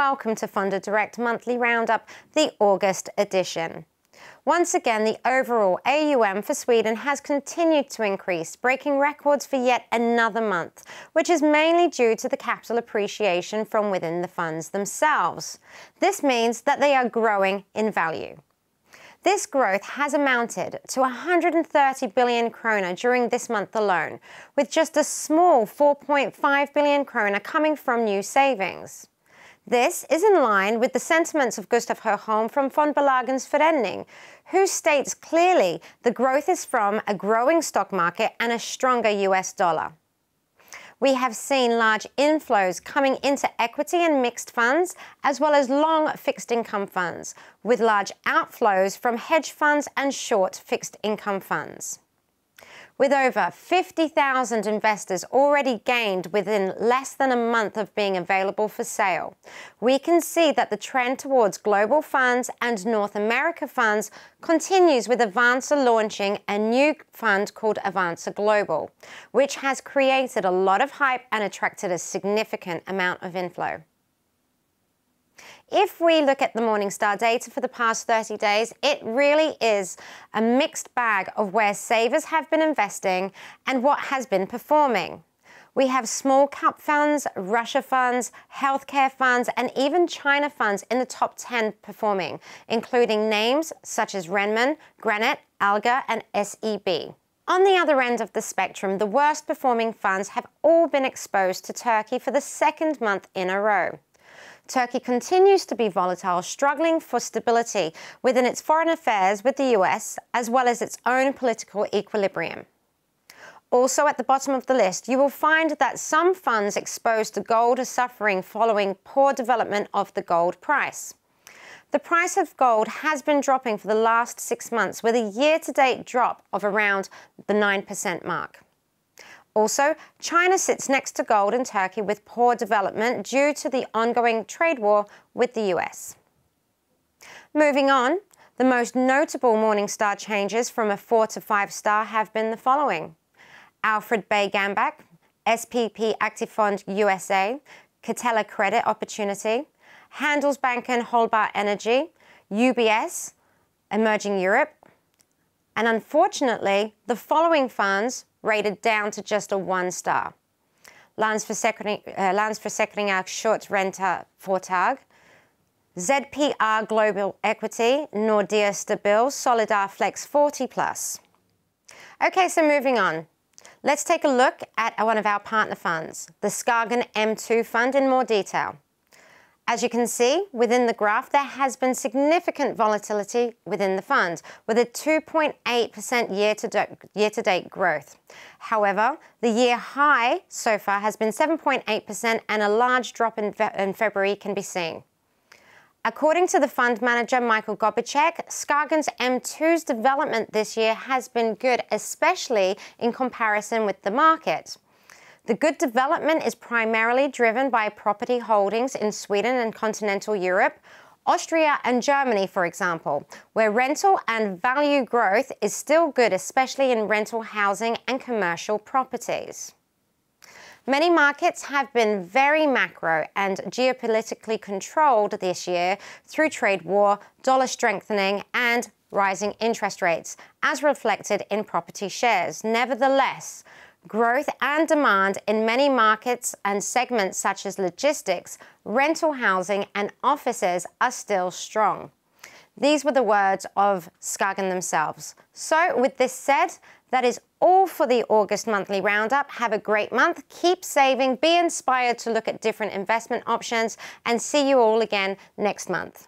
welcome to Fund Direkt Monthly Roundup, the August edition. Once again, the overall AUM for Sweden has continued to increase, breaking records for yet another month, which is mainly due to the capital appreciation from within the funds themselves. This means that they are growing in value. This growth has amounted to 130 billion krona during this month alone, with just a small 4.5 billion krona coming from new savings. This is in line with the sentiments of Gustav Sjöholm from Fondbolagens Förening, who states clearly the growth is from a growing stock market and a stronger US dollar. We have seen large inflows coming into equity and mixed funds, as well as long fixed income funds, with large outflows from hedge funds and short fixed income funds. With over 50,000 investors already gained within less than a month of being available for sale, we can see that the trend towards global funds and North America funds continues, with Avanza launching a new fund called Avanza Global, which has created a lot of hype and attracted a significant amount of inflow. If we look at the Morningstar data for the past 30 days, it really is a mixed bag of where savers have been investing and what has been performing. We have small cap funds, Russia funds, healthcare funds, and even China funds in the top 10 performing, including names such as Renman, Granite, Alga, and SEB. On the other end of the spectrum, the worst performing funds have all been exposed to Turkey for the second month in a row. Turkey continues to be volatile, struggling for stability within its foreign affairs with the US, as well as its own political equilibrium. Also at the bottom of the list, you will find that some funds exposed to gold are suffering following poor development of the gold price. The price of gold has been dropping for the last 6 months, with a year-to-date drop of around the 9% mark. Also, China sits next to gold and Turkey with poor development due to the ongoing trade war with the US. Moving on, the most notable Morningstar changes from a 4 to 5 star have been the following: Alfred Bay Gambach, SPP Active Fund USA, Catella Credit Opportunity, Handelsbanken Holbar Energy, UBS, Emerging Europe, and unfortunately, the following funds rated down to just a 1 star: Landsförsäkringar Short Renta Företag, ZPR Global Equity, Nordea Stabil, Solidar Flex 40+. Okay, so moving on. Let's take a look at one of our partner funds, the Skagen M2 fund, in more detail. As you can see within the graph, there has been significant volatility within the fund, with a 2.8% year-to-date growth. However, the year high so far has been 7.8%, and a large drop in February can be seen. According to the fund manager Michael Gobicek, Skagen's M2's development this year has been good, especially in comparison with the market. The good development is primarily driven by property holdings in Sweden and continental Europe, Austria and Germany, for example, where rental and value growth is still good, especially in rental housing and commercial properties. Many markets have been very macro and geopolitically controlled this year through trade war, dollar strengthening, and rising interest rates, as reflected in property shares. Nevertheless, growth and demand in many markets and segments such as logistics, rental housing, and offices are still strong. These were the words of Skagen themselves. So with this said, that is all for the August monthly roundup. Have a great month, keep saving, be inspired to look at different investment options, and see you all again next month.